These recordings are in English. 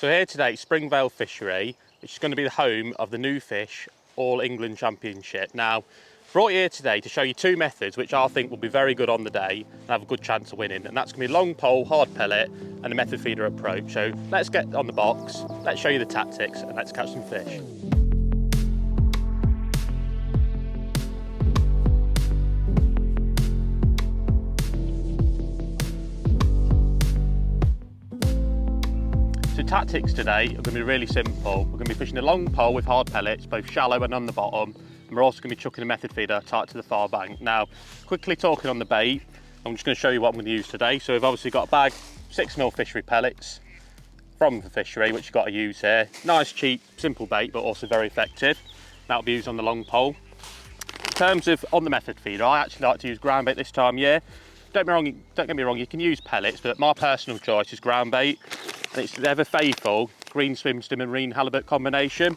So here today, Springvale Fishery, which is going to be the home of the NuFish All England Championship. Now, brought you here today to show you two methods which I think will be very good on the day and have a good chance of winning. And that's going to be long pole, hard pellet and a method feeder approach. So let's get on the box, let's show you the tactics and let's catch some fish. So tactics today are going to be really simple. We're going to be fishing a long pole with hard pellets, both shallow and on the bottom. And we're also going to be chucking a method feeder tight to the far bank. Now, quickly talking on the bait, I'm just going to show you what I'm going to use today. So we've obviously got a bag, 6mm fishery pellets from the fishery, which you've got to use here. Nice, cheap, simple bait, but also very effective. That'll be used on the long pole. In terms of on the method feeder, I actually like to use ground bait this time of year. Don't get me wrong, you can use pellets, but my personal choice is ground bait. And it's the ever faithful green swim stim and marine halibut combination.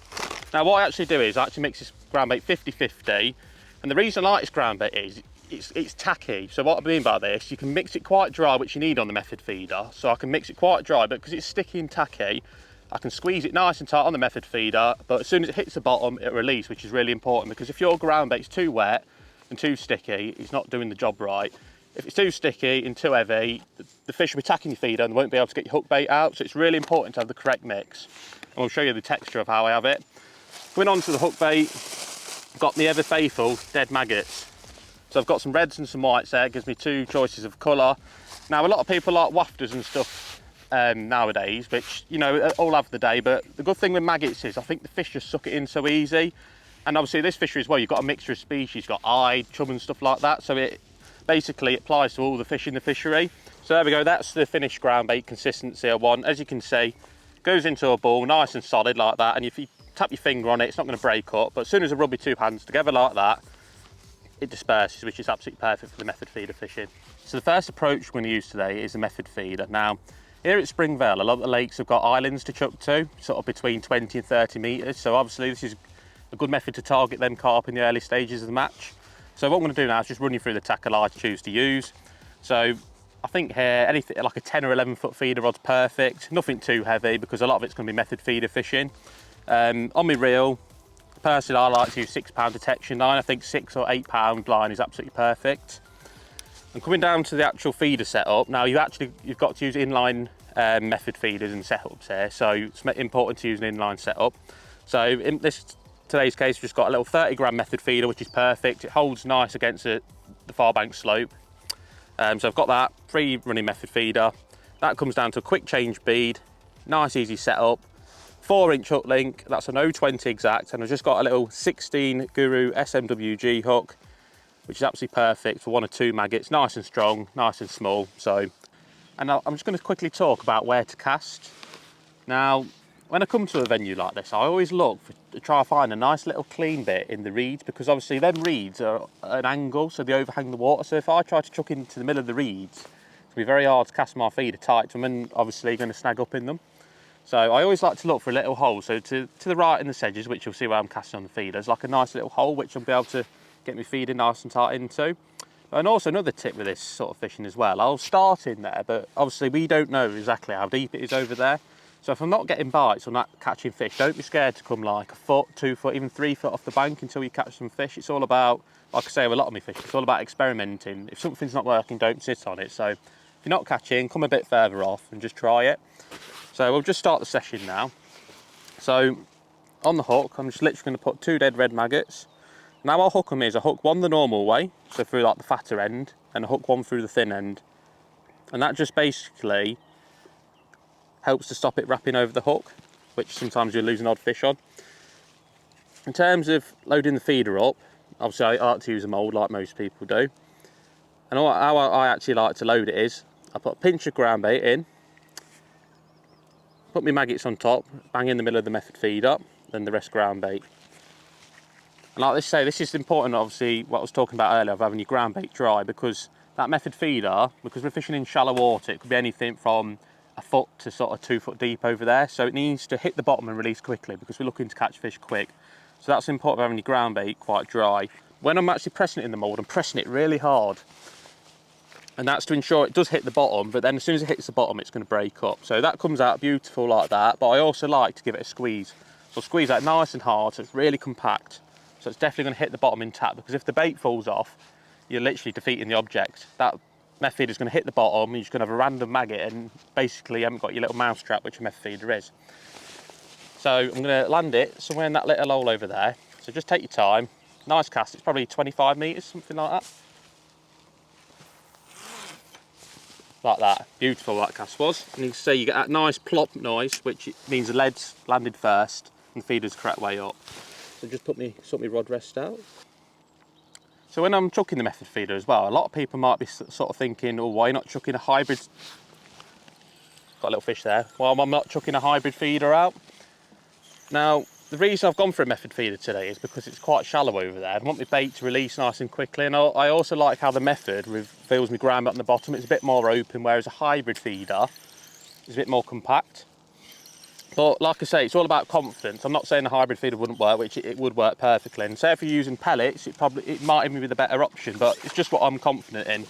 Now what I actually do is I actually mix this ground bait 50-50, and the reason I like this ground bait is it's tacky. So what I mean by this, you can mix it quite dry, which you need on the method feeder. So I can mix it quite dry, but because it's sticky and tacky, I can squeeze it nice and tight on the method feeder, but as soon as it hits the bottom, it'll release, which is really important, because if your ground bait's too wet and too sticky, it's not doing the job right. If it's too sticky and too heavy, the fish will be attacking your feeder and won't be able to get your hook bait out. So it's really important to have the correct mix. And we'll show you the texture of how I have it. Going on to the hook bait, I've got the ever faithful dead maggots. So I've got some reds and some whites there. It gives me two choices of colour. Now a lot of people like wafters and stuff nowadays, which, you know, all have the day. But the good thing with maggots is I think the fish just suck it in so easy. And obviously this fishery as well, you've got a mixture of species. You've got eye, chub and stuff like that. So it basically applies to all the fish in the fishery. So there we go, that's the finished ground bait consistency I want. As you can see, goes into a ball nice and solid like that, and if you tap your finger on it, it's not going to break up, but as soon as I rub your two hands together like that, it disperses, which is absolutely perfect for the method feeder fishing. So the first approach we're going to use today is the method feeder. Now, here at Springvale, a lot of the lakes have got islands to chuck to, sort of between 20 and 30 metres, so obviously this is a good method to target them carp in the early stages of the match. So what I'm going to do now is just run you through the tackle I choose to use. So I think here, anything like a 10 or 11 foot feeder rod's perfect. Nothing too heavy because a lot of it's going to be method feeder fishing. On my reel, personally I like to use £6 detection line. I think £6 or £8 line is absolutely perfect. And coming down to the actual feeder setup, now you've got to use inline method feeders and setups here. So it's important to use an inline setup. So in today's case, we've just got a little 30-gram method feeder, which is perfect. It holds nice against the far bank slope. So I've got that free running method feeder. That comes down to a quick change bead, nice easy setup, 4-inch hook link. That's an 0.20 exact, and I've just got a little 16 Guru SMWG hook, which is absolutely perfect for 1 or 2 maggots, nice and strong, nice and small. So, and I'm just going to quickly talk about where to cast. Now, when I come to a venue like this, I always look to try to find a nice little clean bit in the reeds, because obviously them reeds are at an angle, so they overhang the water. So if I try to chuck into the middle of the reeds, it'll be very hard to cast my feeder tight to them, and obviously going to snag up in them. So I always like to look for a little hole. So to the right in the sedges, which you'll see where I'm casting on the feeder, there's like a nice little hole which I'll be able to get my feeder nice and tight into. And also another tip with this sort of fishing as well, I'll start in there, but obviously we don't know exactly how deep it is over there. So if I'm not getting bites or not catching fish, don't be scared to come like 1 foot, 2 foot, even 3 foot off the bank until you catch some fish. It's all about, like I say with a lot of my fish, it's all about experimenting. If something's not working, don't sit on it. So if you're not catching, come a bit further off and just try it. So we'll just start the session now. So on the hook, I'm just literally going to put 2 dead red maggots. Now I'll hook them is I hook one the normal way, so through like the fatter end, and I hook one through the thin end. And that just basically helps to stop it wrapping over the hook, which sometimes you'll lose an odd fish on. In terms of loading the feeder up, obviously I like to use a mould like most people do. And how I actually like to load it is, I put a pinch of ground bait in, put my maggots on top, bang in the middle of the method feeder, then the rest ground bait. And like I say, this is important, obviously, what I was talking about earlier of having your ground bait dry, because that method feeder, because we're fishing in shallow water, it could be anything from 1 foot to sort of 2 foot deep over there, so it needs to hit the bottom and release quickly because we're looking to catch fish quick. So that's important, having your ground bait quite dry. When I'm actually pressing it in the mould, I'm pressing it really hard. And that's to ensure it does hit the bottom, but then as soon as it hits the bottom, it's going to break up. So that comes out beautiful like that, but I also like to give it a squeeze. So squeeze that nice and hard, so it's really compact. So it's definitely going to hit the bottom intact, because if the bait falls off, you're literally defeating the object. That meth feeder is going to hit the bottom, and you're just going to have a random maggot, and basically you haven't got your little mouse trap, which a meth feeder is. So I'm going to land it somewhere in that little hole over there. So just take your time. Nice cast, it's probably 25 metres, something like that. Like that, beautiful that cast was. And you can see you get that nice plop noise, which means the lead's landed first and the feeder's the correct way up. So just sort my rod rest out. So when I'm chucking the method feeder as well, a lot of people might be sort of thinking, oh, why not chucking a hybrid? Got a little fish there. Well, I'm not chucking a hybrid feeder out. Now, the reason I've gone for a method feeder today is because it's quite shallow over there. I want my bait to release nice and quickly, and I also like how the method reveals my ground on the bottom. It's a bit more open, whereas a hybrid feeder is a bit more compact. But like I say, it's all about confidence. I'm not saying a hybrid feeder wouldn't work, which it would work perfectly. And say if you're using pellets, it might even be the better option, but it's just what I'm confident in.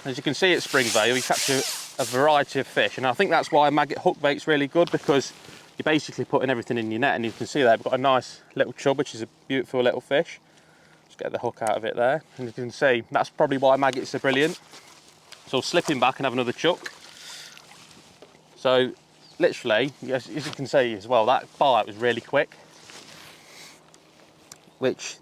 As you can see at Springvale, you catch a variety of fish, and I think that's why maggot hook bait's really good, because you're basically putting everything in your net, and you can see there we've got a nice little chub, which is a beautiful little fish. Just get the hook out of it there, and you can see that's probably why maggots are brilliant. So I'll slip him back and have another chuck. So literally, as you can see as well, that bite was really quick, which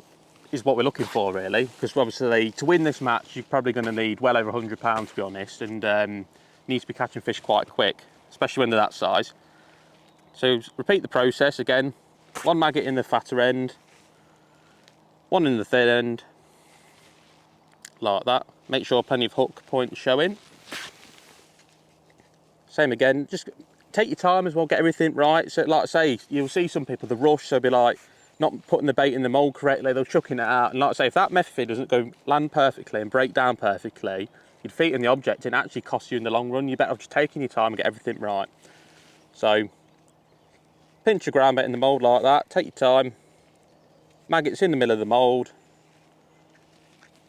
is what we're looking for really, because obviously to win this match you're probably going to need well over £100 to be honest, and you need to be catching fish quite quick, especially when they're that size. So repeat the process again, one maggot in the fatter end, one in the thin end, like that. Make sure plenty of hook points showing. Same again, just take your time as well, get everything right. So like I say, you'll see some people, the rush, so be like not putting the bait in the mould correctly, they're chucking it out. And like I say, if that method feed doesn't go land perfectly and break down perfectly, you're defeating the object and it actually costs you in the long run. You're better off just taking your time and get everything right. So pinch your ground bait in the mould like that, take your time, maggots in the middle of the mould,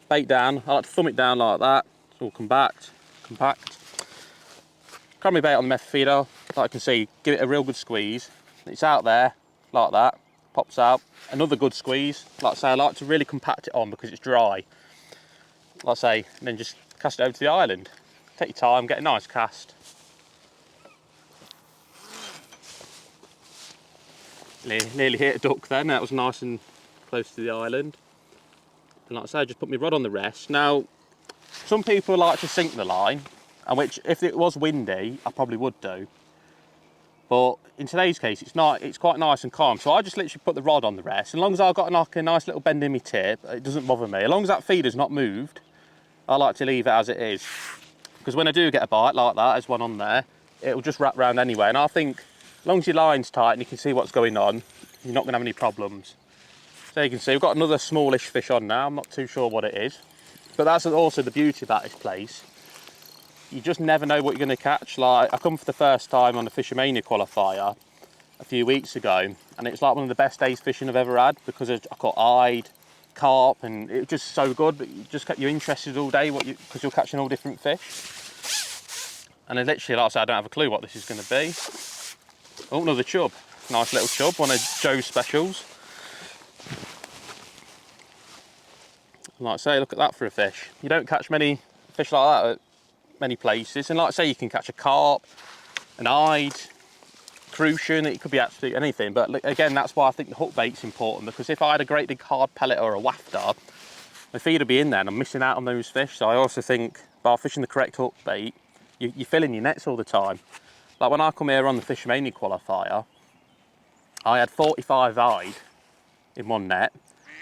bait down. I like to thumb it down like that, it's all compact. Cram my bait on the method feeder, like you can see, give it a real good squeeze. It's out there, like that, pops out. Another good squeeze, like I say, I like to really compact it on because it's dry. Like I say, and then just cast it over to the island. Take your time, get a nice cast. Nearly hit a duck then, that was nice and close to the island. And like I say, I just put my rod on the rest. Now, some people like to sink the line, and which if it was windy, I probably would do. But in today's case, it's quite nice and calm. So I just literally put the rod on the rest. As long as I've got like a nice little bend in my tip, it doesn't bother me. As long as that feeder's not moved, I like to leave it as it is. Because when I do get a bite like that, there's one on there, it'll just wrap round anyway. And I think as long as your line's tight and you can see what's going on, you're not going to have any problems. So you can see we've got another smallish fish on now. I'm not too sure what it is. But that's also the beauty about this place. You just never know what you're going to catch. Like, I come for the first time on the Fishermania qualifier a few weeks ago, and it's like one of the best days fishing I've ever had, because I caught eyed, carp, and it was just so good. But you just kept you interested all day because you're catching all different fish. And then literally, like I said, I don't have a clue what this is going to be. Oh, another chub. Nice little chub, one of Joe's specials. Like I say, look at that for a fish. You don't catch many fish like that at many places. And like I say, you can catch a carp, an eyed, crucian, it could be absolutely anything. But again, that's why I think the hook bait's important, because if I had a great big hard pellet or a wafter, my feed would be in there and I'm missing out on those fish. So I also think by fishing the correct hook bait, you're filling your nets all the time. Like when I come here on the Fishermania qualifier, I had 45 eyed in one net.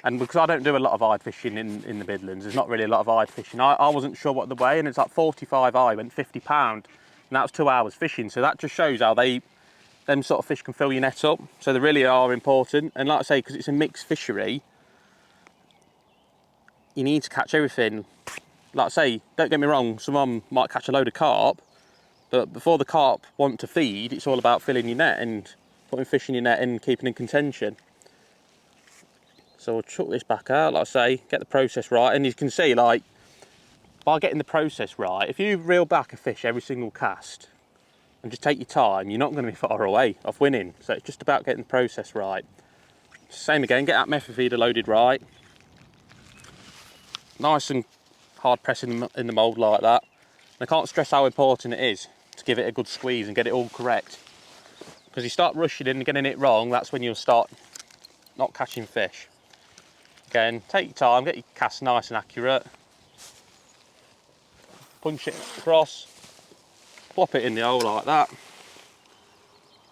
And because I don't do a lot of eyed fishing in the Midlands, there's not really a lot of eyed fishing. I wasn't sure what the weigh, and it's like 45 eye went £50, and that was 2 hours fishing. So that just shows how them sort of fish can fill your net up. So they really are important. And like I say, because it's a mixed fishery, you need to catch everything. Like I say, don't get me wrong, someone might catch a load of carp, but before the carp want to feed, it's all about filling your net and putting fish in your net and keeping in contention. So we'll chuck this back out, like I say, get the process right, and you can see, like, by getting the process right, if you reel back a fish every single cast and just take your time, you're not going to be far away off winning. So it's just about getting the process right. Same again, get that method feeder loaded right. Nice and hard pressing in the mould like that. And I can't stress how important it is to give it a good squeeze and get it all correct. Because you start rushing in and getting it wrong, that's when you'll start not catching fish. Again, take your time, get your cast nice and accurate. Punch it across, plop it in the hole like that.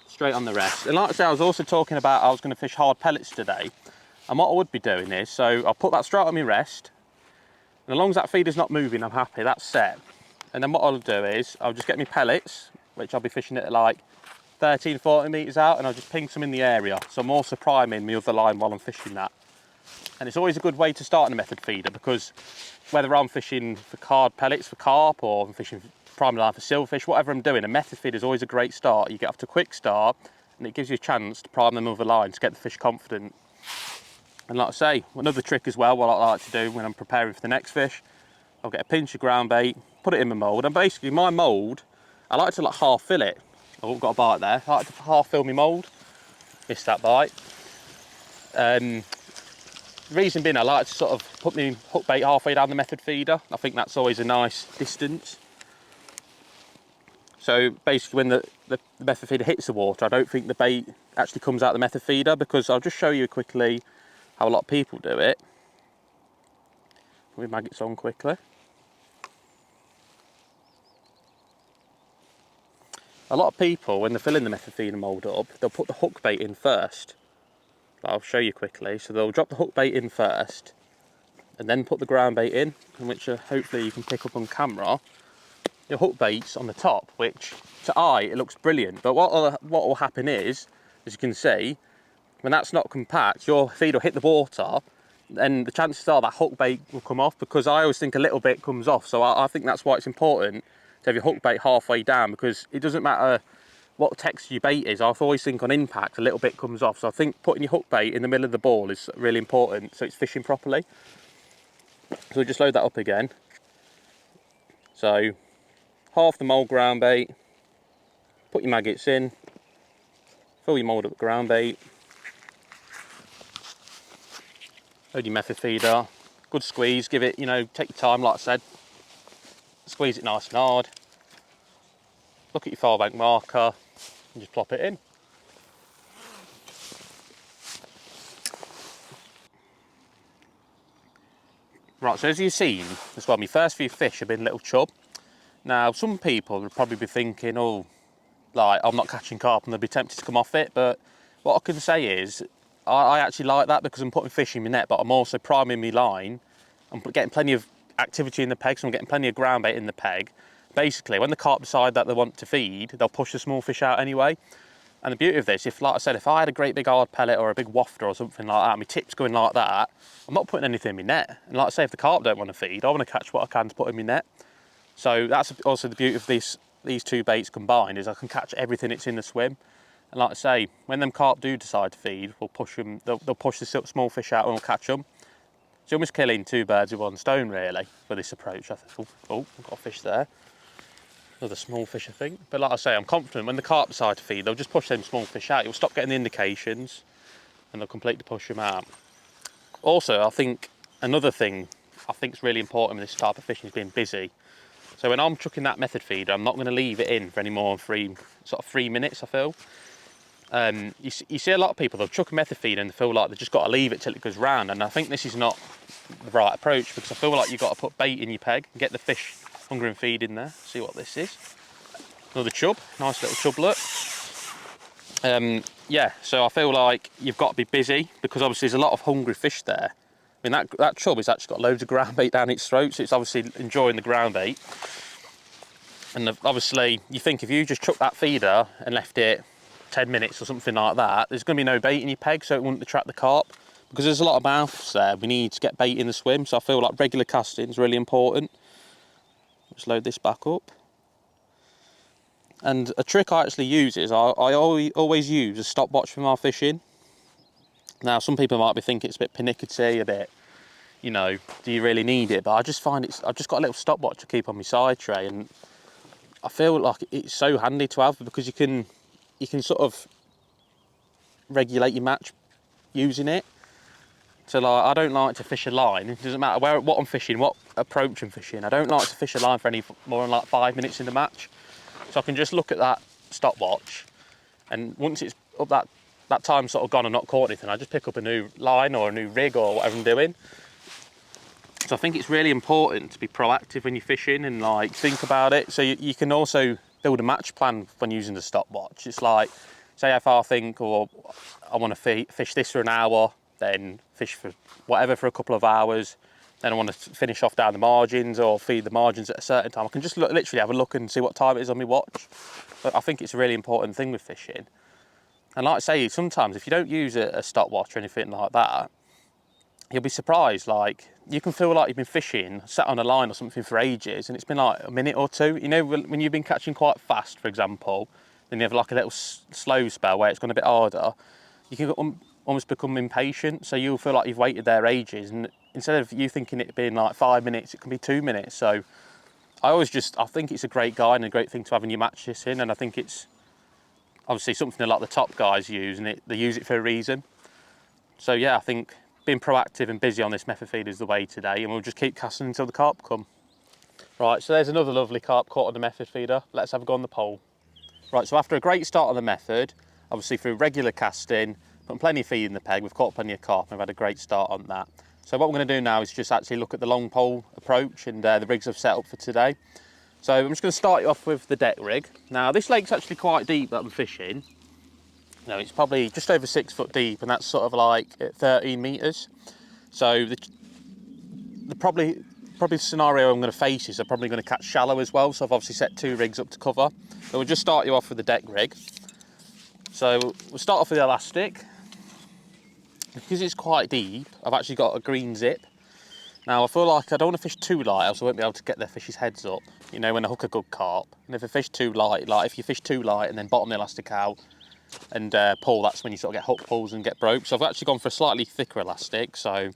Straight on the rest. And like I say, I was also talking about I was going to fish hard pellets today. And what I would be doing is, so I'll put that straight on my rest. And as long as that feeder's not moving, I'm happy, that's set. And then what I'll do is, I'll just get my pellets, which I'll be fishing at like 13, 14 metres out, and I'll just ping some in the area. So I'm also priming my other line while I'm fishing that. And it's always a good way to start in a method feeder, because whether I'm fishing for hard pellets for carp, or I'm fishing priming line for silverfish, whatever I'm doing, a method feeder is always a great start. You get off to a quick start, and it gives you a chance to prime them other line to get the fish confident. And like I say, another trick as well, what I like to do when I'm preparing for the next fish, I'll get a pinch of ground bait, put it in my mould, and basically my mould, I like to like half fill it. Oh, got a bite there. I like to half fill my mould. Missed that bite. Reason being, I like to sort of put my hook bait halfway down the method feeder. I think that's always a nice distance. So basically when the method feeder hits the water, I don't think the bait actually comes out the method feeder, because I'll just show you quickly how a lot of people do it. Put my maggots on quickly. A lot of people, when they're filling the method feeder mould up, they'll put the hook bait in first. I'll show you quickly. So they'll drop the hook bait in first, and then put the ground bait in, which hopefully you can pick up on camera. Your hook bait's on the top, which to eye it looks brilliant. But what will happen is, as you can see, when that's not compact, your feed will hit the water, and the chances are that hook bait will come off, because I always think a little bit comes off. So I think that's why it's important to have your hook bait halfway down, because it doesn't matter what texture your bait is. I always think on impact a little bit comes off. So I think putting your hook bait in the middle of the ball is really important, so it's fishing properly. So we'll just load that up again. So half the mould ground bait, put your maggots in, fill your mould up with ground bait, load your method feeder, good squeeze, give it, you know, take your time like I said, squeeze it nice and hard, look at your far bank marker and just plop it in. Right, so as you've seen as well, my first few fish have been little chub. Now some people would probably be thinking, oh, like I'm not catching carp, and they'll be tempted to come off it, but what I can say is I actually like that, because I'm putting fish in my net, but I'm also priming my line. I'm getting plenty of activity in the peg, so I'm getting plenty of ground bait in the peg. Basically, when the carp decide that they want to feed, they'll push the small fish out anyway. And the beauty of this, if like I said, if I had a great big hard pellet or a big wafter or something like that, my tip's going like that, I'm not putting anything in my net. And like I say, if the carp don't want to feed, I want to catch what I can to put in my net. So that's also the beauty of these two baits combined, is I can catch everything that's in the swim. And like I say, when them carp do decide to feed, we'll push them, they'll push the small fish out and we'll catch them. It's almost killing two birds with one stone, really, for this approach. I think, oh, I've got a fish there. Another small fish, I think. But like I say, I'm confident when the carp decide to feed, they'll just push them small fish out. You'll stop getting the indications and they'll completely push them out. Also, I think another thing I think is really important with this type of fishing is being busy. So when I'm chucking that method feeder, I'm not going to leave it in for any more than 3 minutes, I feel. You see a lot of people, they'll chuck a method feeder and they feel like they've just got to leave it till it goes round, and I think this is not the right approach, because I feel like you've got to put bait in your peg and get the fish hungry and feed in there. See what this is. Another chub, nice little chublet. Yeah, so I feel like you've got to be busy, because obviously there's a lot of hungry fish there. I mean, that chub has actually got loads of ground bait down its throat, so it's obviously enjoying the ground bait. And obviously, you think if you just chuck that feeder and left it 10 minutes or something like that, there's going to be no bait in your peg, so it wouldn't attract the carp. Because there's a lot of mouths there, we need to get bait in the swim, so I feel like regular casting is really important. Let's load this back up. And a trick I actually use is, I always use a stopwatch for my fishing. Now, some people might be thinking it's a bit pernickety, a bit, you know, do you really need it? But I just find I've just got a little stopwatch to keep on my side tray, and I feel like it's so handy to have because you can sort of regulate your match using it. So like, I don't like to fish a line. It doesn't matter what I'm fishing, what approach I'm fishing. I don't like to fish a line for any more than like 5 minutes in the match. So I can just look at that stopwatch, and once it's up that time sort of gone and not caught anything, I just pick up a new line or a new rig or whatever I'm doing. So I think it's really important to be proactive when you're fishing and like think about it. So you can also build a match plan when using the stopwatch. It's like, say if I think, or I want to fish this for an hour, then fish for whatever for a couple of hours, then I want to finish off down the margins or feed the margins at a certain time. I can just literally have a look and see what time it is on my watch. But I think it's a really important thing with fishing. And like I say, sometimes if you don't use a stopwatch or anything like that, you'll be surprised. Like, you can feel like you've been fishing, sat on a line or something for ages, and it's been like a minute or two. You know, when you've been catching quite fast, for example, then you have like a little slow spell where it's gone a bit harder, you can almost become impatient. So you'll feel like you've waited there ages, and instead of you thinking it being like 5 minutes, it can be 2 minutes. So I think it's a great guide and a great thing to have in your match fishing, and I think it's obviously something a lot of the top guys use, and they use it for a reason. So yeah, I think being proactive and busy on this method feed is the way today, and we'll just keep casting until the carp come. Right, so there's another lovely carp caught on the method feeder. Let's have a go on the pole. Right, so after a great start on the method, obviously through regular casting, putting plenty of feed in the peg, we've caught plenty of carp and we've had a great start on that. So what we're going to do now is just actually look at the long pole approach and the rigs I've set up for today. So I'm just going to start you off with the deck rig. Now this lake's actually quite deep that I'm fishing. You know, it's probably just over 6 foot deep, and that's sort of like at 13 metres. So the probably scenario I'm going to face is I'm probably going to catch shallow as well. So I've obviously set 2 rigs up to cover. But we'll just start you off with the deck rig. So we'll start off with the elastic. Because it's quite deep, I've actually got a green zip. Now I feel like I don't want to fish too light, else I won't be able to get the fish's heads up, you know, when I hook a good carp. And if I fish too light, like if you fish too light and then bottom the elastic out and pull, that's when you sort of get hook pulls and get broke. So I've actually gone for a slightly thicker elastic, so,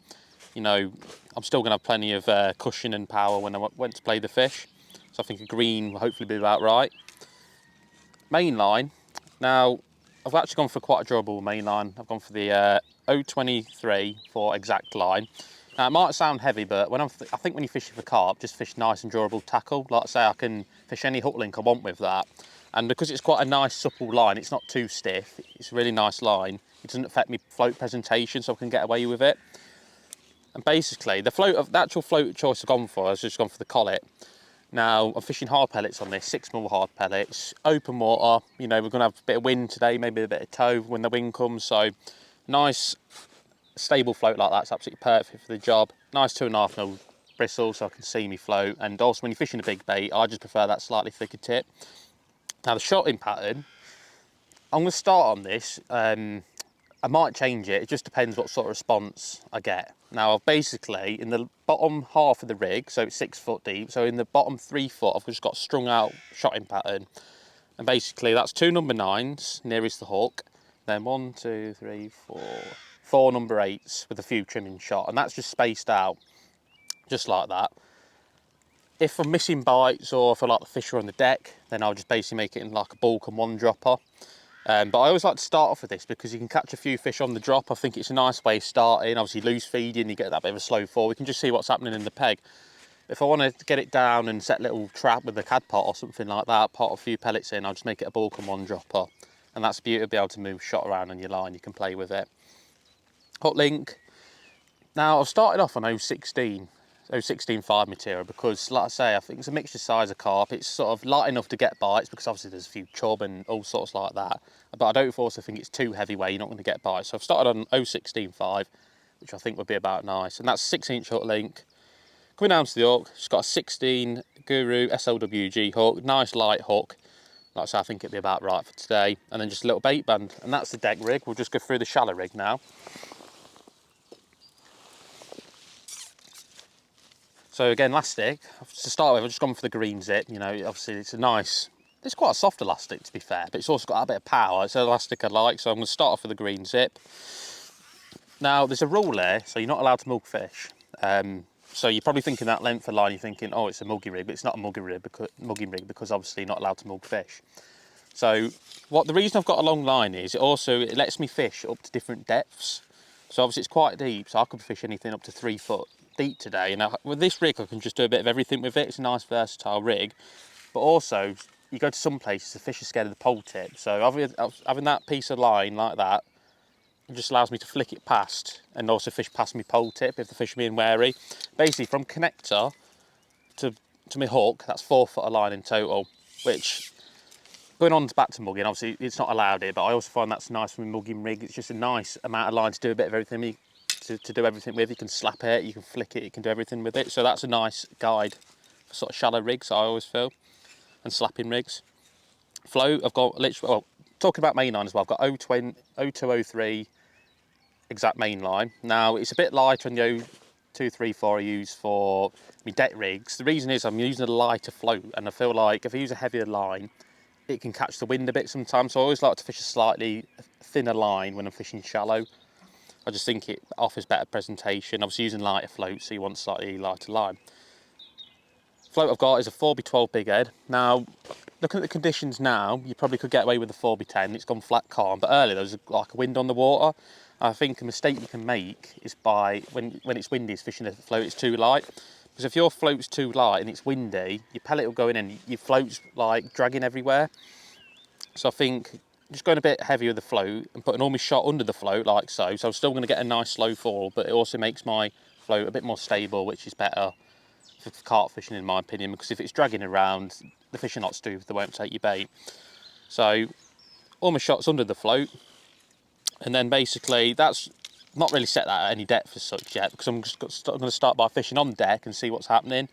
you know, I'm still going to have plenty of cushion and power when I went to play the fish. So I think a green will hopefully be about right. Main line. Now, I've actually gone for quite a durable main line. I've gone for the 023 for exact line. Now it might sound heavy, but I think when you're fishing for carp, just fish nice and durable tackle. Like I say, I can fish any hook link I want with that. And because it's quite a nice supple line, it's not too stiff, it's a really nice line. It doesn't affect me float presentation, so I can get away with it. And basically, the actual float choice I've gone for, I've just gone for the Collett. Now, I'm fishing hard pellets on this, 6mm hard pellets, open water. You know, we're going to have a bit of wind today, maybe a bit of tow when the wind comes, so nice stable float like that's absolutely perfect for the job. Nice 2.5mm bristle so I can see me float, and also when you're fishing a big bait, I just prefer that slightly thicker tip. Now the shotting pattern, I'm going to start on this. I might change it, it just depends what sort of response I get. Now I've basically, in the bottom half of the rig, so it's 6 foot deep, so in the bottom 3 foot I've just got a strung out shotting pattern. And basically that's 2 number 9s nearest the hook, then 1, 2, 3, 4 number 8s with a few trimming shot, and that's just spaced out, just like that. If I'm missing bites or if I like the fish are on the deck, then I'll just basically make it in like a bulk and 1 dropper. But I always like to start off with this because you can catch a few fish on the drop. I think it's a nice way of starting. Obviously loose feeding, you get that bit of a slow fall. We can just see what's happening in the peg. If I want to get it down and set a little trap with a cad pot or something like that, pot a few pellets in, I'll just make it a bulk and 1 dropper. And that's the beauty of being able to move shot around on your line, you can play with it. Hook link. Now I've started off on 0.16.5 material because, like I say, I think it's a mixture size of carp. It's sort of light enough to get bites because obviously there's a few chub and all sorts like that. But I don't also think it's too heavy where you're not going to get bites. So I've started on 0.16.5, which I think would be about nice. And that's 6-inch hook link. Coming down to the hook, it's got a 16 Guru SLWG hook, nice light hook. Like I say, I think it'd be about right for today. And then just a little bait band. And that's the deck rig. We'll just go through the shallow rig now. So again, elastic, to start with, I've just gone for the green zip. You know, obviously it's it's quite a soft elastic to be fair, but it's also got a bit of power. It's an elastic I like, so I'm going to start off with the green zip. Now, there's a rule there, so you're not allowed to milk fish. So you're probably thinking that length of line, you're thinking, oh, it's a mulgy rig, but it's not a mulgy rig because obviously you're not allowed to mulg fish. So the reason I've got a long line is it lets me fish up to different depths. So obviously it's quite deep, so I could fish anything up to 3 foot deep today. And with this rig, I can just do a bit of everything with it. It's a nice versatile rig, but also you go to some places, the fish are scared of the pole tip. So having that piece of line like that, it just allows me to flick it past and also fish past my pole tip if the fish are being wary. Basically from connector to my hook, that's 4 foot of line in total, which, going on back to mugging, obviously it's not allowed here, but I also find that's nice from a mugging rig. It's just a nice amount of line to do a bit of everything, to do everything with. You can slap it, you can flick it, you can do everything with it. So that's a nice guide for sort of shallow rigs, I always feel, and slapping rigs. Float, I've got literally, well, talking about main line as well, I've got 0203 exact main line. Now it's a bit lighter on the 0234 I use for my deck rigs. The reason is I'm using a lighter float, and I feel like if I use a heavier line, it can catch the wind a bit sometimes. So I always like to fish a slightly thinner line when I'm fishing shallow. I just think it offers better presentation. Obviously using lighter floats, so you want slightly lighter line. Float I've got is a 4x12 big head. Now, looking at the conditions now, you probably could get away with a 4x10. It's gone flat calm, but earlier there was like a wind on the water. I think a mistake you can make is when it's windy, is fishing a float it's too light. Because if your float's too light and it's windy, your pellet will go in and your float's like dragging everywhere. So I think just going a bit heavier with the float and putting all my shot under the float like so. So I'm still going to get a nice slow fall, but it also makes my float a bit more stable, which is better for carp fishing in my opinion, because if it's dragging around, the fish are not stupid, they won't take your bait. So all my shots under the float, and then basically that's not really set that at any depth as such yet, because I'm going to start by fishing on deck and see what's happening,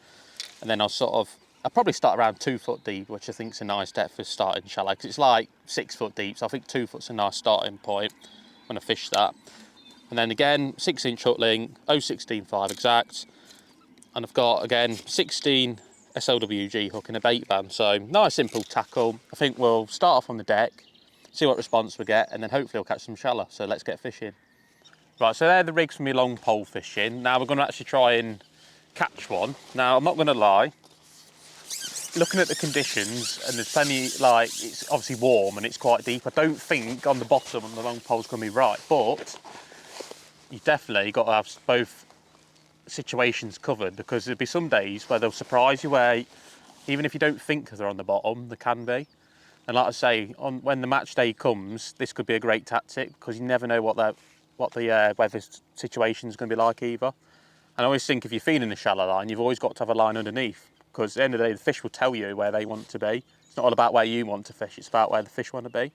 and then I'll probably start around 2 foot deep, which I think is a nice depth for starting shallow, because it's like 6 foot deep, so I think 2 foot's a nice starting point when I fish that. And then again, 6-inch hook link, 0.165 exact, and I've got again 16 SLWG hook in a bait band. So nice simple tackle. I think we'll start off on the deck, see what response we get, and then hopefully we'll catch some shallow. So let's get fishing. Right, so they're the rigs for me long pole fishing. Now we're going to actually try and catch one. Now I'm not going to lie, looking at the conditions, and there's plenty, like, it's obviously warm and it's quite deep. I don't think on the bottom on the long pole's going to be right, but you definitely got to have both situations covered, because there'll be some days where they'll surprise you, where even if you don't think they're on the bottom, they can be. And like I say, when the match day comes, this could be a great tactic, because you never know what the weather situation is going to be like either. And I always think if you're feeding a shallow line, you've always got to have a line underneath, because at the end of the day, the fish will tell you where they want to be. It's not all about where you want to fish, it's about where the fish want to be.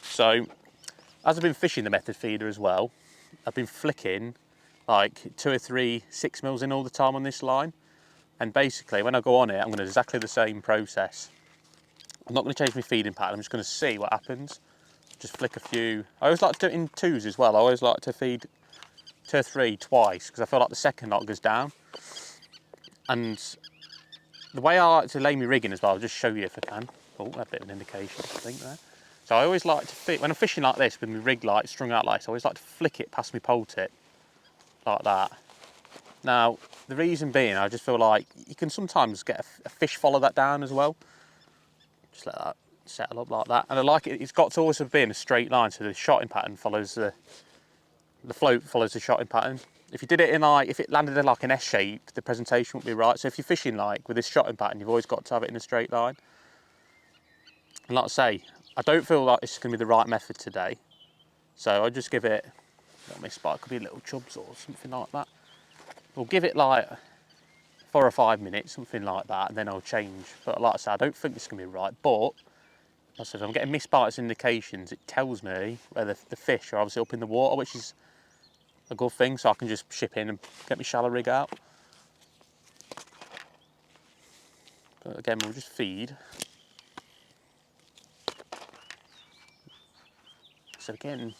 So as I've been fishing the method feeder as well, I've been flicking like 2 or 3 6mm in all the time on this line, and basically when I go on it, I'm going to do exactly the same process. I'm not going to change my feeding pattern, I'm just going to see what happens. Just flick a few. I always like to do it in 2s as well. I always like to feed 2 or 3 twice, because I feel like the second knot goes down. And the way I like to lay my rigging as well, I'll just show you if I can. Oh, a bit of an indication, I think there. So I always like to when I'm fishing like this with my rig light strung out like this, I always like to flick it past my pole tip like that. Now the reason being, I just feel like you can sometimes get a fish follow that down as well. Just let that settle up like that, and I like it. It's got to also be in a straight line, so the shotting pattern follows the float follows the shotting pattern. If you did it in if it landed in like an S shape, the presentation wouldn't be right. So if you're fishing like with this shotting pattern, you've always got to have it in a straight line. And like I say, I don't feel like this is going to be the right method today, so I'll just give it, not miss spot, it could be little chubs or something like that. We'll give it like 4 or 5 minutes, something like that, and then I'll change. But like I said, I don't think this is going to be right, but like I said, if I'm getting missed bites indications, it tells me where the fish are obviously up in the water, which is a good thing, so I can just ship in and get my shallow rig out. But again, we'll just feed. So again,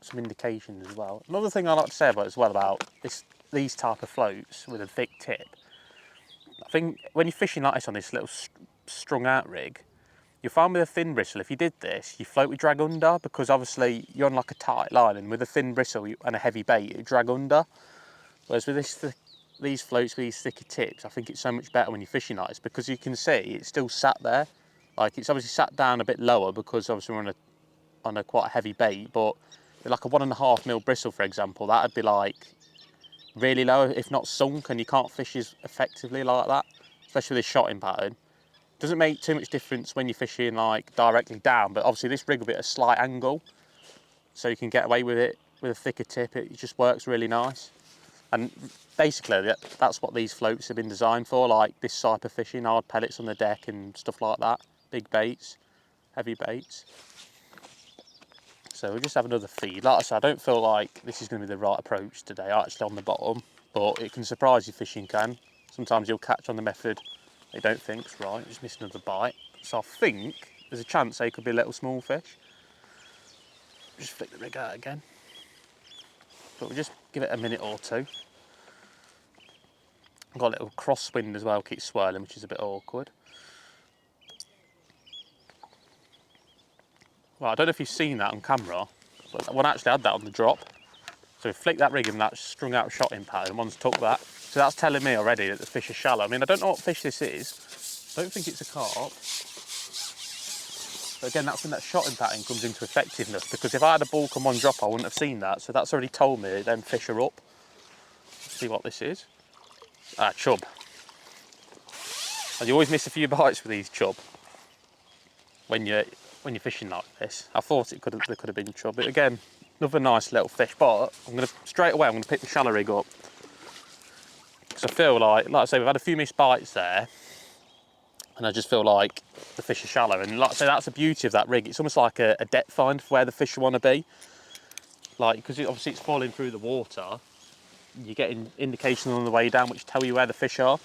some indications as well. Another thing I like to say about these type of floats with a thick tip, I think when you're fishing like this on this little strung out rig, you'll find with a thin bristle, if you did this, your float would drag under, because obviously you're on like a tight line, and with a thin bristle and a heavy bait, it would drag under. Whereas with these floats with these thicker tips, I think it's so much better when you're fishing like this, because you can see it's still sat there. Like, it's obviously sat down a bit lower because obviously we're on a quite heavy bait, but with like a 1.5mm bristle, for example, that'd be like really low, if not sunk, and you can't fish as effectively like that, especially with this shotting pattern. Doesn't make too much difference when you're fishing like directly down, but obviously this rig will be at a slight angle, so you can get away with it with a thicker tip. It just works really nice. And basically that's what these floats have been designed for, like this type of fishing, hard pellets on the deck and stuff like that, big baits, heavy baits. So we'll just have another feed. Like I said, I don't feel like this is going to be the right approach today, actually, on the bottom, but it can surprise you, fishing can. Sometimes you'll catch on the method they don't think's right, just missed another bite. So I think there's a chance they could be a little small fish. Just flick the rig out again. But we'll just give it a minute or two. I've got a little crosswind as well, keeps swirling, which is a bit awkward. Well, I don't know if you've seen that on camera, but one actually had that on the drop. So we flicked that rig and that strung out shotting pattern, one's took that. So that's telling me already that the fish are shallow. I mean, I don't know what fish this is. I don't think it's a carp. But again, that's when that shotting pattern comes into effectiveness, because if I had a bulk on one drop, I wouldn't have seen that. So that's already told me them fish are up. Let's see what this is. Ah, chub. And you always miss a few bites with these chub when you're fishing like this. I thought there could have been chub. But again, another nice little fish. But straight away I'm gonna pick the shallow rig up, because I feel like I say, we've had a few missed bites there, and I just feel like the fish are shallow. And like I say, that's the beauty of that rig. It's almost like a depth find for where the fish want to be. Like, because obviously it's falling through the water, you're getting indications on the way down which tell you where the fish are.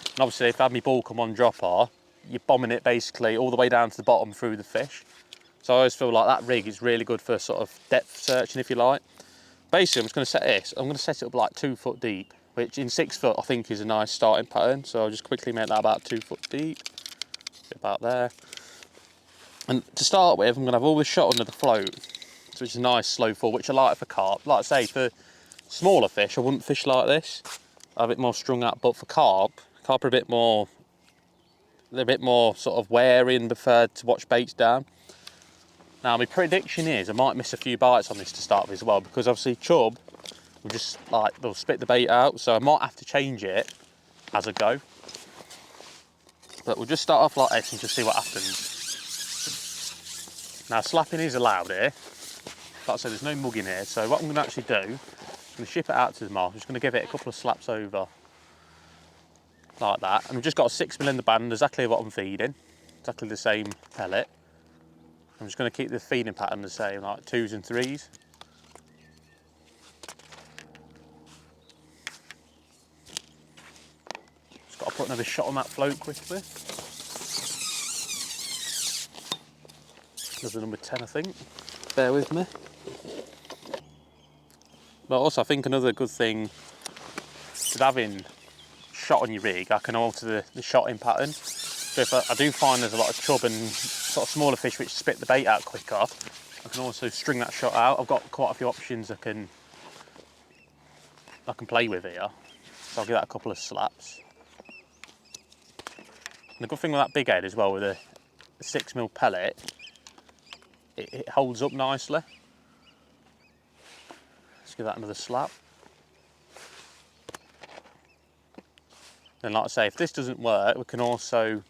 And obviously if I had my bulk on one dropper, you're bombing it basically all the way down to the bottom through the fish. So I always feel like that rig is really good for sort of depth searching, if you like. Basically, I'm just going to set this. I'm going to set it up like 2 foot deep, which in 6 foot I think is a nice starting pattern. So I'll just quickly make that about 2 foot deep, about there. And to start with, I'm going to have all this shot under the float, which is a nice slow fall, which I like for carp. Like I say, for smaller fish, I wouldn't fish like this. I'm a bit more strung out, but for carp are a bit more, they're a bit more sort of wary and preferred to watch baits down. Now my prediction is I might miss a few bites on this to start with as well, because obviously chub will just like, they'll spit the bait out, so I might have to change it as I go. But we'll just start off like this and just see what happens. Now slapping is allowed here. Like I said, there's no mugging here, so what I'm going to actually do, I'm going to ship it out to the mark. I'm just going to give it a couple of slaps over, like that. And we've just got a 6mm in the band, exactly what I'm feeding, exactly the same pellet. I'm just going to keep the feeding pattern the same, like 2s and 3s. Just got to put another shot on that float quickly. There's the number 10, I think. Bear with me. But also, I think another good thing with having shot on your rig, I can alter the shotting pattern. So if I do find there's a lot of chub and sort of smaller fish which spit the bait out quicker, I can also string that shot out. I've got quite a few options I can play with here. So I'll give that a couple of slaps. And the good thing with that big head as well, with a 6mm pellet, it holds up nicely. Let's give that another slap. Then like I say, if this doesn't work, we can also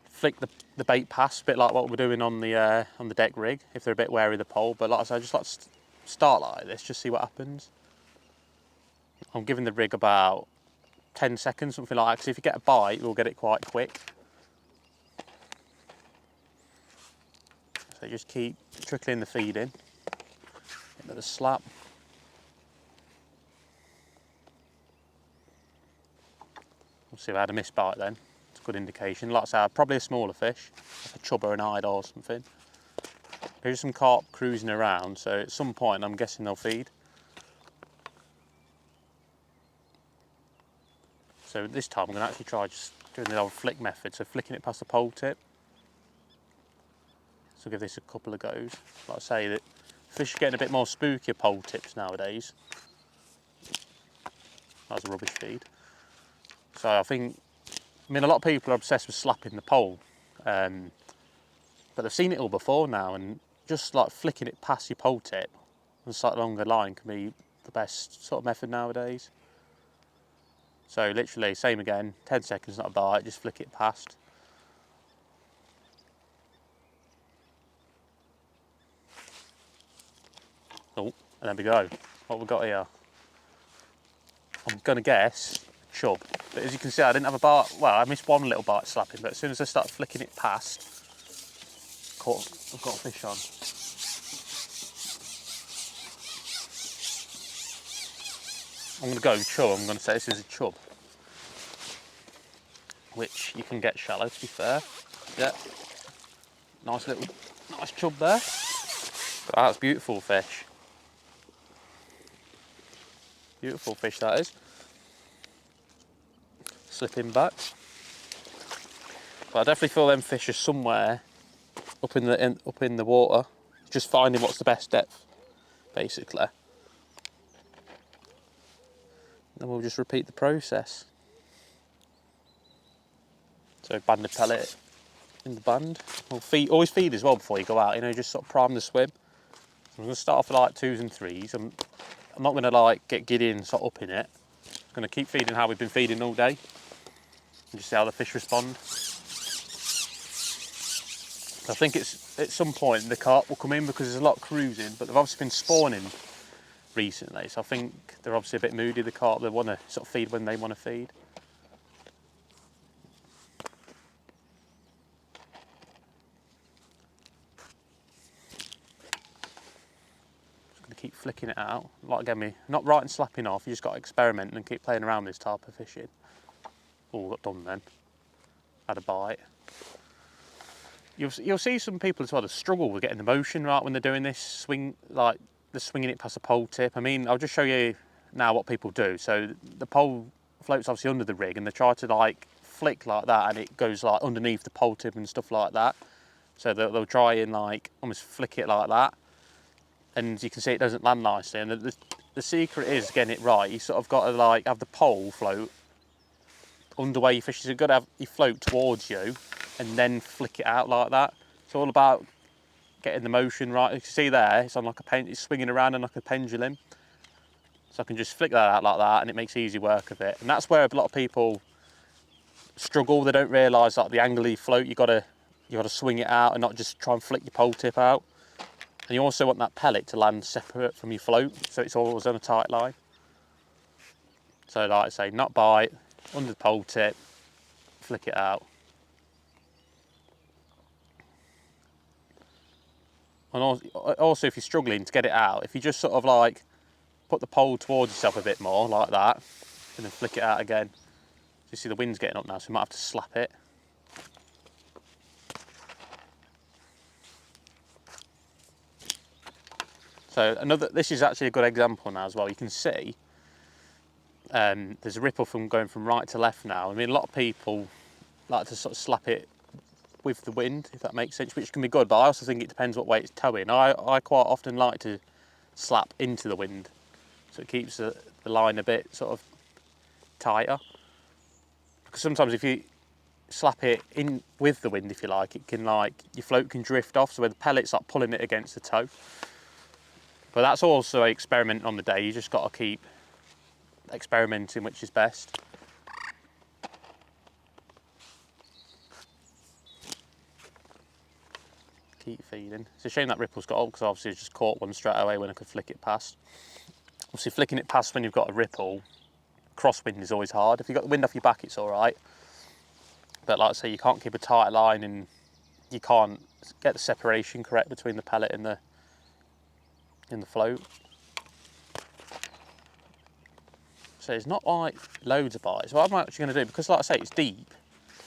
flick the bait past, a bit like what we're doing on the deck rig, if they're a bit wary of the pole. But like I say, I just like to start like this, just see what happens. I'm giving the rig about 10 seconds, something like that, because if you get a bite, we'll get it quite quick. So just keep trickling the feed in. Another slap. We'll see if I had a missed bite then. It's a good indication. Like I say, probably a smaller fish, like a chub or an eyed or something. There's some carp cruising around, so at some point I'm guessing they'll feed. So this time I'm going to actually try just doing the old flick method, so flicking it past the pole tip. So give this a couple of goes. Like I say, that fish are getting a bit more spookier pole tips nowadays. That's a rubbish feed. So I think, I mean, a lot of people are obsessed with slapping the pole, but they've seen it all before now, and just like flicking it past your pole tip and slightly longer line can be the best sort of method nowadays. So literally, same again, 10 seconds, not a bite, just flick it past. Oh, and there we go. What we've got here, I'm gonna guess chub. But as you can see, I didn't have a bite. Well, I missed one little bite slapping, but as soon as I started flicking it past, I've got a fish on. I'm gonna go chub. I'm gonna say this is a chub, which you can get shallow, to be fair. Yeah, nice chub there. But that's beautiful fish. Beautiful fish that is. Slipping back. But I definitely feel them fish are somewhere up in the water, just finding what's the best depth, basically. Then we'll just repeat the process. So banded pellet in the band. We'll always feed as well before you go out, you know, just sort of prime the swim. So I'm going to start off with like 2s and 3s. I'm not going to like get giddy and sort of up in it. I'm going to keep feeding how we've been feeding all day and just see how the fish respond. I think it's at some point the carp will come in because there's a lot of cruising, but they've obviously been spawning recently, so I think they're obviously a bit moody, the carp. They want to sort of feed when they want to feed. Keep flicking it out. Like again, not right and slapping off, you just got to experiment and keep playing around with this type of fishing. Oh, got done then. Had a bite. You'll see some people as well that struggle with getting the motion right when they're doing this swing, like they're swinging it past a pole tip. I mean, I'll just show you now what people do. So the pole floats obviously under the rig and they try to like flick like that and it goes like underneath the pole tip and stuff like that. So they'll try and like almost flick it like that. And you can see it doesn't land nicely. And the secret is getting it right. You sort of got to like have the pole float under where you fish. So you've got to have you float towards you and then flick it out like that. It's all about getting the motion right. You can see there, it's on like it's swinging around on like a pendulum. So I can just flick that out like that, and it makes easy work of it. And that's where a lot of people struggle. They don't realise like the angle you float. You got to swing it out and not just try and flick your pole tip out. And you also want that pellet to land separate from your float, so it's always on a tight line. So like I say, not bite, under the pole tip, flick it out. And also if you're struggling to get it out, if you just sort of like put the pole towards yourself a bit more, like that, and then flick it out again. So you see the wind's getting up now, so you might have to slap it. So this is actually a good example now as well. You can see there's a ripple going from right to left now. I mean, a lot of people like to sort of slap it with the wind, if that makes sense, which can be good, but I also think it depends what way it's towing. I quite often like to slap into the wind, so it keeps the line a bit sort of tighter. Because sometimes if you slap it in with the wind, if you like, it can like, your float can drift off, so where the pellet's like pulling it against the toe. But that's also an experiment on the day. You just got to keep experimenting which is best. Keep feeding. It's a shame that ripple's got up because obviously I just caught one straight away when I could flick it past. Obviously flicking it past when you've got a ripple, crosswind is always hard. If you've got the wind off your back, it's all right. But like I say, you can't keep a tight line and you can't get the separation correct between the pellet and the float. So it's not like loads of bites. What I'm actually going to do, because like I say, it's deep,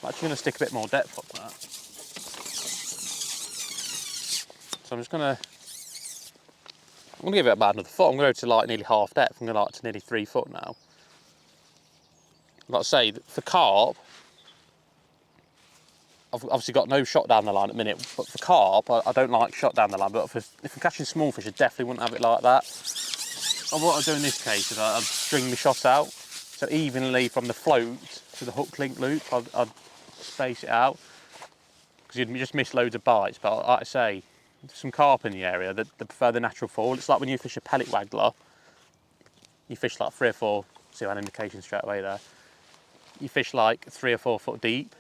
I'm actually going to stick a bit more depth on that. So I'm going to give it about another foot. I'm going to go to like nearly half depth. I'm going to like to nearly 3 foot now. Like I say, for carp, I've obviously got no shot down the line at the minute, but for carp, I don't like shot down the line, but if I'm catching small fish, I definitely wouldn't have it like that. And what I do in this case is I'd string my shot out. So evenly from the float to the hook link loop, I'd space it out, because you'd just miss loads of bites. But like I say, there's some carp in the area that they prefer the natural fall. It's like when you fish a pellet waggler, you fish like 3 or 4, see an indication straight away there. You fish like 3 or 4 foot deep.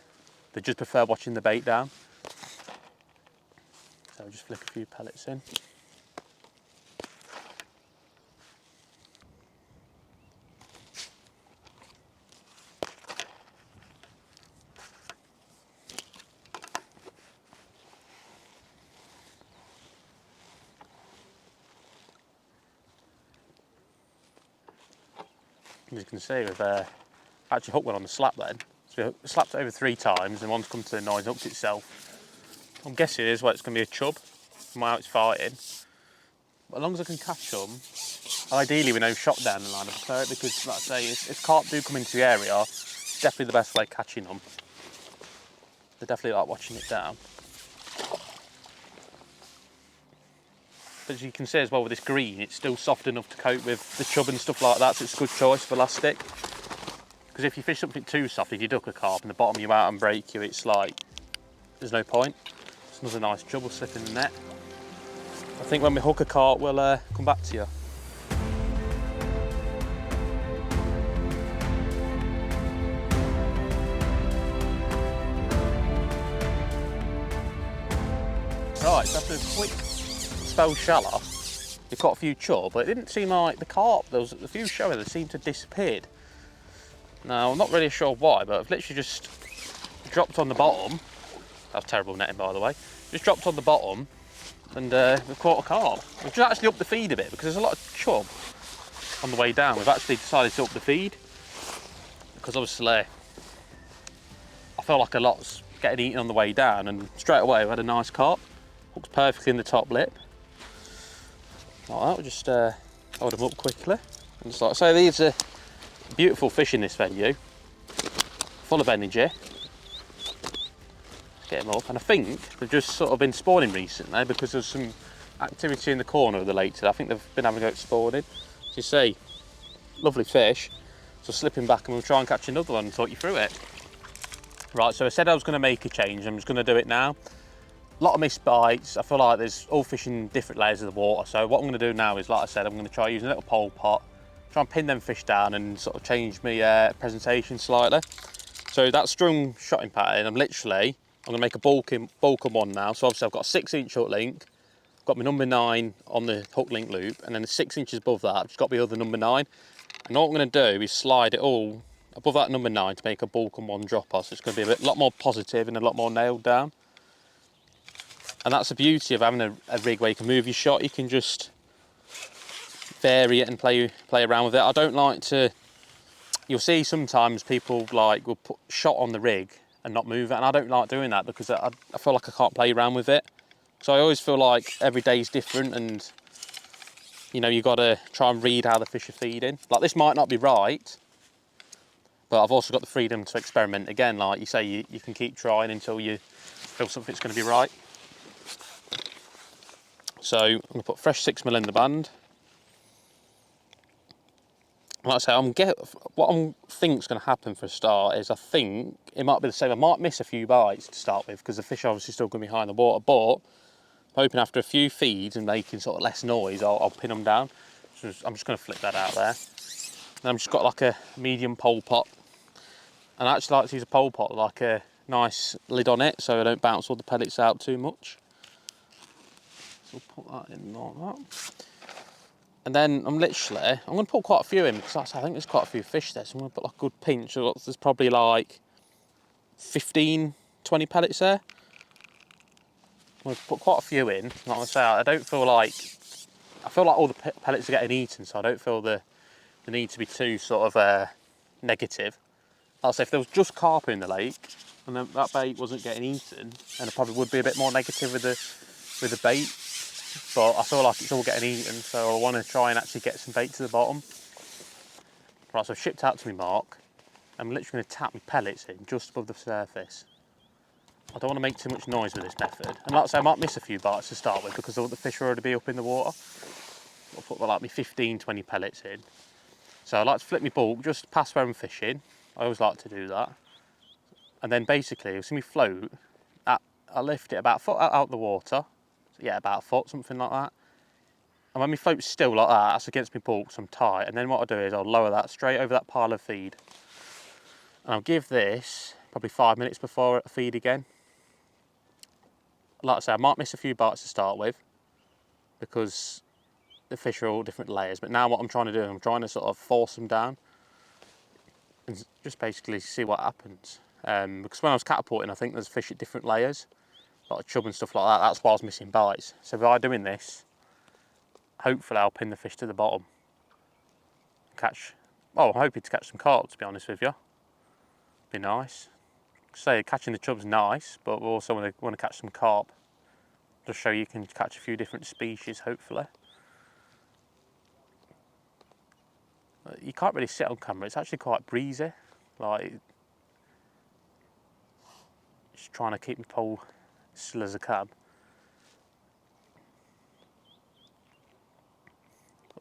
They just prefer watching the bait down. So I'll just flick a few pellets in. As you can see, we've actually hooked one on the slap then. So we slapped it over 3 times and one's come to the noise and hooked itself. I'm guessing it is what it's going to be a chub from how it's fighting. But as long as I can catch them, ideally with no shot down the line, I prefer it, because like I say, if carp do come into the area, it's definitely the best way of catching them. They definitely like watching it down. But as you can see as well with this green, it's still soft enough to cope with the chub and stuff like that, so it's a good choice for elastic. Because if you fish something too soft, if you duck a carp and the bottom you out and break you, it's like, there's no point. It's another nice chub will slip in the net. I think when we hook a carp, we'll come back to you. Right, so after a quick spell shallow, you've got a few chub, but it didn't seem like the carp, there was a few showing that seemed to have disappeared. Now, I'm not really sure why, but I've literally just dropped on the bottom. That was terrible netting, by the way. Just dropped on the bottom and we've caught a carp. We've just actually upped the feed a bit because there's a lot of chub on the way down. We've actually decided to up the feed because obviously I feel like a lot's getting eaten on the way down, and straight away we had a nice carp. Hooks perfectly in the top lip. Like that, we'll just hold them up quickly. And just like I say, these are beautiful fish in this venue, full of energy. Let's get them up, and I think they've just sort of been spawning recently because there's some activity in the corner of the lake today. I think they've been having a go at spawning. As you see, lovely fish. So slipping back and we'll try and catch another one and talk you through it. Right, so I said I was going to make a change. I'm just going to do it now. A lot of missed bites. I feel like there's all fish in different layers of the water. So what I'm going to do now is, like I said, I'm going to try using a little pole pot, try and pin them fish down and sort of change my presentation slightly. So that strung shotting pattern, I'm going to make a bulk one now. So obviously I've got a 6-inch hook link, got my number 9 on the hook link loop, and then 6 inches above that, I've just got my other number 9. And all I'm going to do is slide it all above that number 9 to make a bulk one dropper. So it's going to be a lot more positive and a lot more nailed down. And that's the beauty of having a rig where you can move your shot. You can just vary it and play around with it. I don't like to, you'll see sometimes people will put shot on the rig and not move it, and I don't like doing that because I feel like I can't play around with it. So I always feel like every day is different, and you know, you got to try and read how the fish are feeding. Like, this might not be right, but I've also got the freedom to experiment again. Like you say, you can keep trying until you feel something's going to be right. So I'm going to put fresh 6mm in the band. Like I say, what I think is going to happen for a start is, I think it might be the same. I might miss a few bites to start with because the fish are obviously still going to be high in the water, but I'm hoping after a few feeds and making sort of less noise, I'll pin them down. So I'm just going to flip that out there. And I've just got like a medium pole pot. And I actually like to use a pole pot with like a nice lid on it so I don't bounce all the pellets out too much. So I'll put that in like that. And then I'm going to put quite a few in because I think there's quite a few fish there. So I'm going to put like a good pinch. So there's probably like 15, 20 pellets there. I'm going to put quite a few in. Like I say, I feel like all the pellets are getting eaten, so I don't feel the need to be too sort of negative. Like I say, if there was just carp in the lake and that bait wasn't getting eaten, then I probably would be a bit more negative with the bait. But I feel like it's all getting eaten, so I want to try and actually get some bait to the bottom. Right, so I've shipped out to my mark. I'm literally going to tap my pellets in just above the surface. I don't want to make too much noise with this method. And like I say, I might miss a few bites to start with because all the fish will already be up in the water. I'll put like my 15, 20 pellets in. So I like to flip my bulk just past where I'm fishing. I always like to do that. And then basically, as we float, I lift it about a foot out the water. Yeah, about a foot, something like that. And when we float still like that, that's against my bulk, so I'm tight. And then what I'll do is I'll lower that straight over that pile of feed. And I'll give this probably 5 minutes before I feed again. Like I say, I might miss a few bites to start with because the fish are all different layers. But now what I'm trying to do, I'm trying to sort of force them down and just basically see what happens. Because when I was catapulting, I think there's fish at different layers, like chub and stuff like that. That's why I was missing bites. So by doing this, hopefully I'll pin the fish to the bottom. I'm hoping to catch some carp, to be honest with you. Be nice. Say catching the chub's nice, but we also want to catch some carp. Just show you can catch a few different species, hopefully. You can't really sit on camera, it's actually quite breezy. Like, just trying to keep my pole still as I can.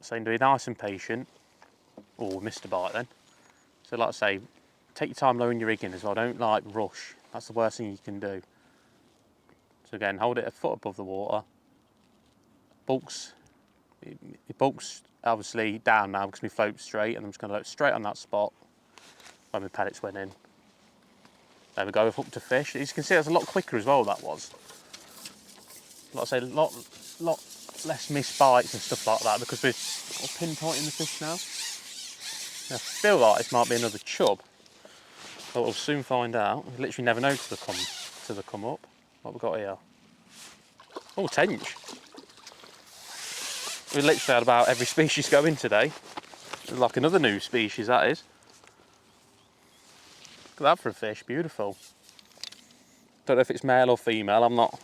So be nice and patient. Oh, missed a bite then. So like I say, take your time lowering your rigging as well, don't like rush. That's the worst thing you can do. So again, hold it a foot above the water. It bulks obviously down now because we float straight, and I'm just going to load straight on that spot where my pellets went in. There we go, hooked a fish. As you can see, that's a lot quicker as well, that was. Like I say, a lot less missed bites and stuff like that because we're pinpointing the fish now. I feel like this might be another chub, but we'll soon find out. We literally never know till they come up. What have we got here? Oh, tench. We literally had about every species going today. Like another new species, that is. Look at that for a fish, beautiful. Don't know if it's male or female, I'm not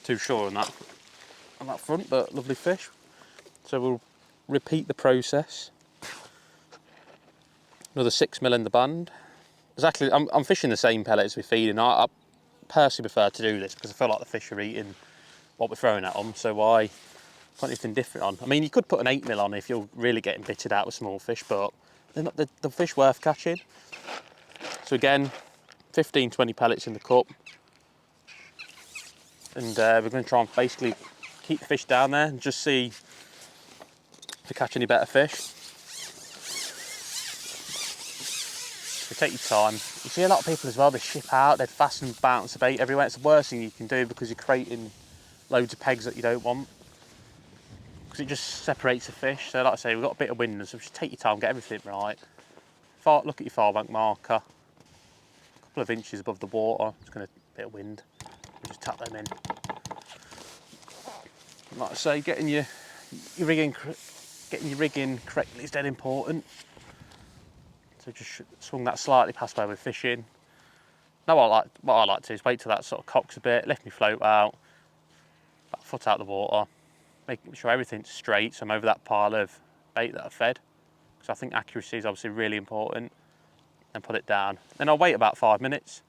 too sure on that front, but lovely fish. So we'll repeat the process. Another 6mm in the band. Exactly, I'm fishing the same pellets we're feeding. I personally prefer to do this because I feel like the fish are eating what we're throwing at them, so why put anything different on? I mean, you could put an 8mm on if you're really getting bitted out with small fish, but they're not the fish worth catching. So again, 15-20 pellets in the cup, and we're going to try and basically keep the fish down there and just see if we catch any better fish. So take your time. You see a lot of people as well, they ship out, they'd fast and bounce the bait everywhere. It's the worst thing you can do because you're creating loads of pegs that you don't want, because it just separates the fish. So like I say, we've got a bit of wind, so just take your time, get everything right. Look at your far bank marker, a couple of inches above the water, just going to bit of wind, just tap them in. Like I say, getting your rigging correctly is dead important. So just swung that slightly past where we're fishing. Now what I like to do is wait till that sort of cocks a bit, lift my float out, about a foot out of the water, making sure everything's straight, so I'm over that pile of bait that I fed. So I think accuracy is obviously really important, and put it down. Then I'll wait about 5 minutes.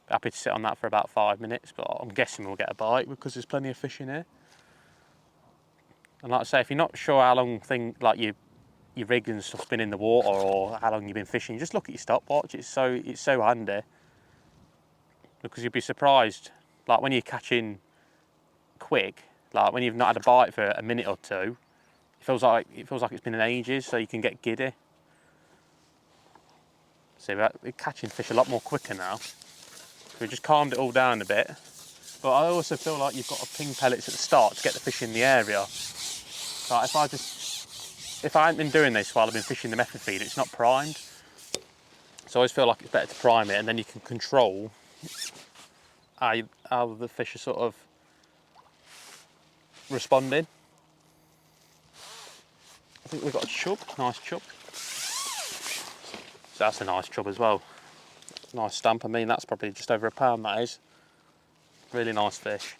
Be happy to sit on that for about 5 minutes, but I'm guessing we'll get a bite because there's plenty of fish in here. And like I say, if you're not sure how long your rig and stuff's been in the water or how long you've been fishing, just look at your stopwatch. It's so handy, because you'll be surprised, like when you're catching quick, like when you've not had a bite for a minute or two, it feels like it's been in ages, so you can get giddy. See, we're catching fish a lot more quicker now. We've just calmed it all down a bit. But I also feel like you've got to ping pellets at the start to get the fish in the area. Like if I hadn't been doing this while I've been fishing the method feed, it's not primed. So I always feel like it's better to prime it, and then you can control how the fish are sort of responding. I think we've got a chub, nice chub. So that's a nice chub as well. Nice stamp. I mean, that's probably just over £1, that is. Really nice fish.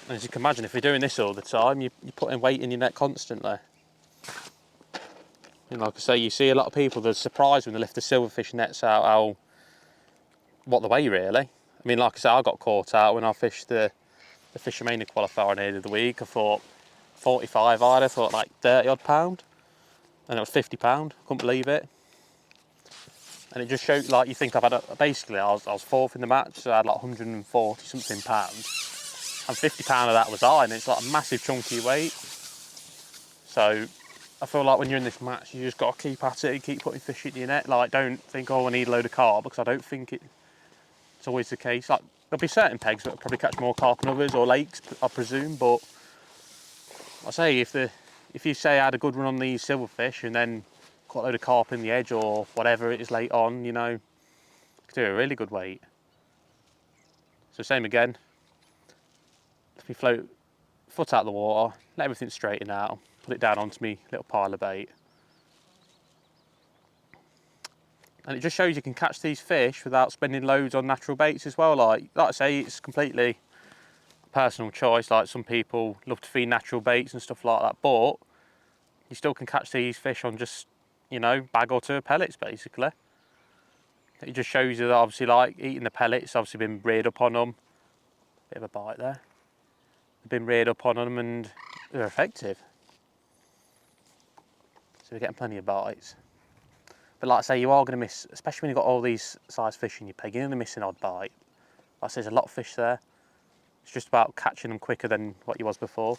And as you can imagine, if you're doing this all the time, you're putting weight in your net constantly. And like I say, you see a lot of people, they're surprised when they lift the silverfish nets out, what they weigh really. I mean, like I say, I got caught out when I fished the Fishermania qualifier on the end of the week. I thought 45 I'd, I thought like 30 odd pound. and it was £50. Couldn't believe it. And it just showed, like, you think I've had basically I was fourth in the match, so I had like 140 something pounds, and £50 of that was I, and it's like a massive chunky weight. So I feel like when you're in this match, you just got to keep at it and keep putting fish in your net. Like, don't think, oh, I need a load of carp, because I don't think it's always the case. Like, there'll be certain pegs that will probably catch more carp than others, or lakes, I presume. But I say, if you say I had a good run on these silverfish and then caught a load of carp in the edge or whatever it is late on, you know, you could do a really good weight. So same again. Let me float foot out of the water, let everything straighten out, put it down onto me little pile of bait. And it just shows you can catch these fish without spending loads on natural baits as well. Like I say, it's completely personal choice. Like, some people love to feed natural baits and stuff like that, but you still can catch these fish on just, you know, bag or two of pellets basically. It just shows you that obviously, like, eating the pellets, obviously been reared up on them. Bit of a bite there. They've been reared up on them and they're effective. So we're getting plenty of bites. But like I say, you are going to miss, especially when you've got all these size fish in your peg, you're going to miss an odd bite. Like I say, there's a lot of fish there. It's just about catching them quicker than what you was before.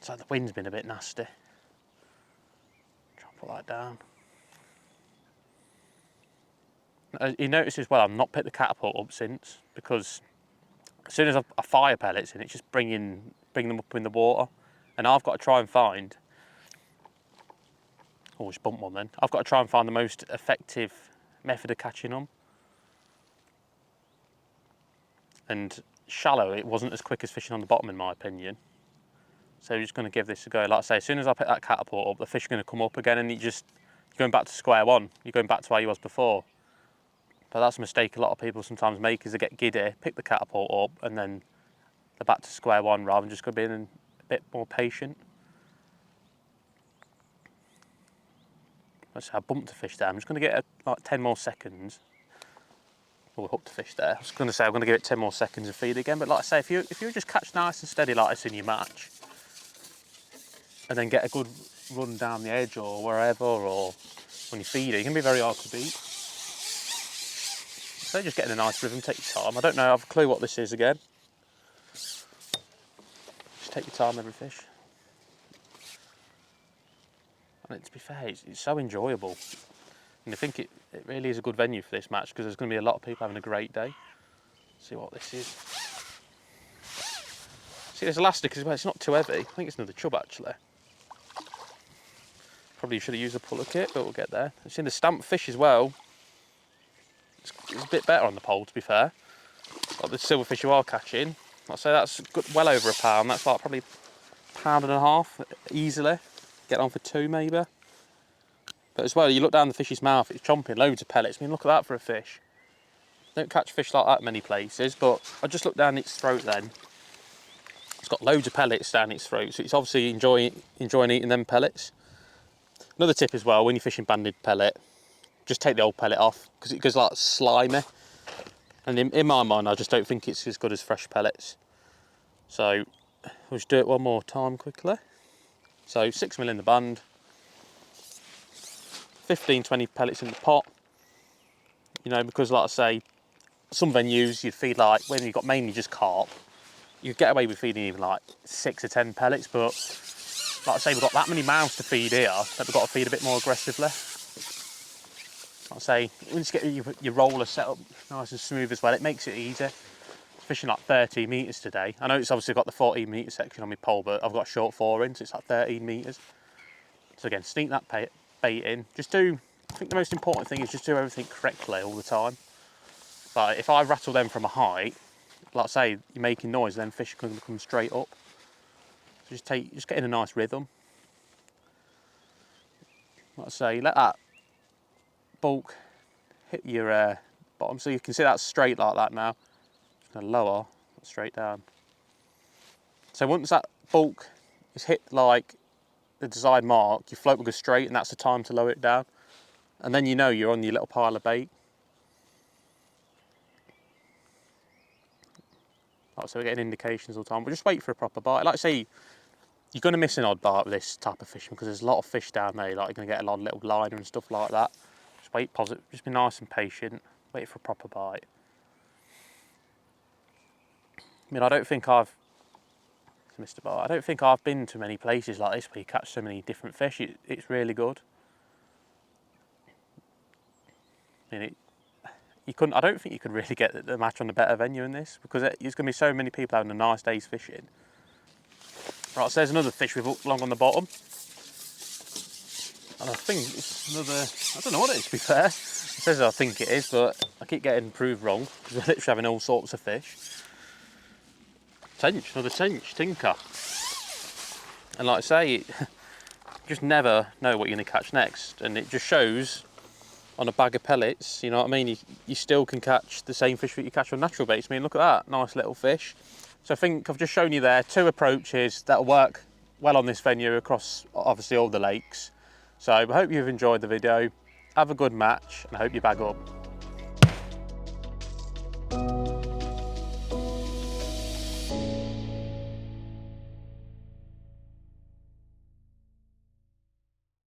So the wind's been a bit nasty. Try and put that down. You notice as well, I've not picked the catapult up since, because as soon as I fire pellets in, it's just bring them up in the water. And I've got to try and find, oh, just bump one then. I've got to try and find the most effective method of catching them. And shallow, it wasn't as quick as fishing on the bottom, in my opinion. So I'm just going to give this a go. Like I say, as soon as I pick that catapult up, the fish are going to come up again, and you're going back to square one. You're going back to where you was before. But that's a mistake a lot of people sometimes make, is they get giddy, pick the catapult up, and then they're back to square one rather than just being a bit more patient. I bumped the fish there. I'm just going to get like 10 more seconds. Oh, hooked the fish there. I was going to say I'm going to give it 10 more seconds and feed again. But like I say, if you just catch nice and steady like this in your match, and then get a good run down the edge or wherever, or when you feed it, you're going to be very hard to beat. So just getting a nice rhythm, take your time. I don't know, I have a clue what this is again. Just take your time, every fish. And to be fair, it's so enjoyable. And I think it really is a good venue for this match, because there's going to be a lot of people having a great day. Let's see what this is. See, there's elastic as well, it's not too heavy. I think it's another chub actually. Probably should have used a puller kit, but we'll get there. I've seen the stamp fish as well. It's a bit better on the pole, to be fair. Like the silverfish you are catching, I'd say that's good, well over £1. That's like probably £1.50 easily. Get on for 2 maybe. But as well, you look down the fish's mouth, it's chomping loads of pellets. I mean, look at that for a fish. Don't catch fish like that many places, but I just looked down its throat then. It's got loads of pellets down its throat, so it's obviously enjoying eating them pellets. Another tip as well, when you're fishing banded pellet, just take the old pellet off, because it goes like slimy. And in my mind, I just don't think it's as good as fresh pellets. So we'll just do it one more time quickly. So 6mm in the band, 15-20 pellets in the pot. You know, because like I say, some venues you'd feed, like when you've got mainly just carp, you get away with feeding even like 6 or 10 pellets, but like I say, we've got that many mouths to feed here that we've got to feed a bit more aggressively. Like I say, once you get your roller set up nice and smooth as well, it makes it easy. Fishing like 13 metres today. I know it's obviously got the 14 metre section on my pole, but I've got a short 4 in, so it's like 13 metres. So again, sneak that bait in. I think the most important thing is just do everything correctly all the time. Like if I rattle them from a height, like I say, you're making noise, then fish can come straight up. So just get in a nice rhythm. Like I say, let that bulk hit your bottom, so you can see that's straight like that now. Just going to lower straight down. So once that bulk is hit like the desired mark, your float will go straight, and that's the time to lower it down. And then you know you're on your little pile of bait. So we're getting indications all the time, but just wait for a proper bite. Like I say, You're going to miss an odd bite with this type of fishing because there's a lot of fish down there. Like, you're going to get a lot of little liner and stuff like that. Just wait positive, just be nice and patient, wait for a proper bite. I mean, I don't think I've missed a bite. I don't think I've been to many places like this where you catch so many different fish. It's really good. I mean, I don't think you could really get the match on a better venue in this because there's going to be so many people having a nice day's fishing. Right, so there's another fish we've hooked along on the bottom. And I think it's another, I don't know what it is to be fair. It says I think it is, but I keep getting proved wrong because we're literally having all sorts of fish. Tench, another tench, tinker. And like I say, you just never know what you're going to catch next. And it just shows on a bag of pellets, you know what I mean? You still can catch the same fish that you catch on natural baits. I mean, look at that, nice little fish. So I think I've just shown you there 2 approaches that'll work well on this venue across obviously all the lakes. So I hope you've enjoyed the video. Have a good match and I hope you bag up.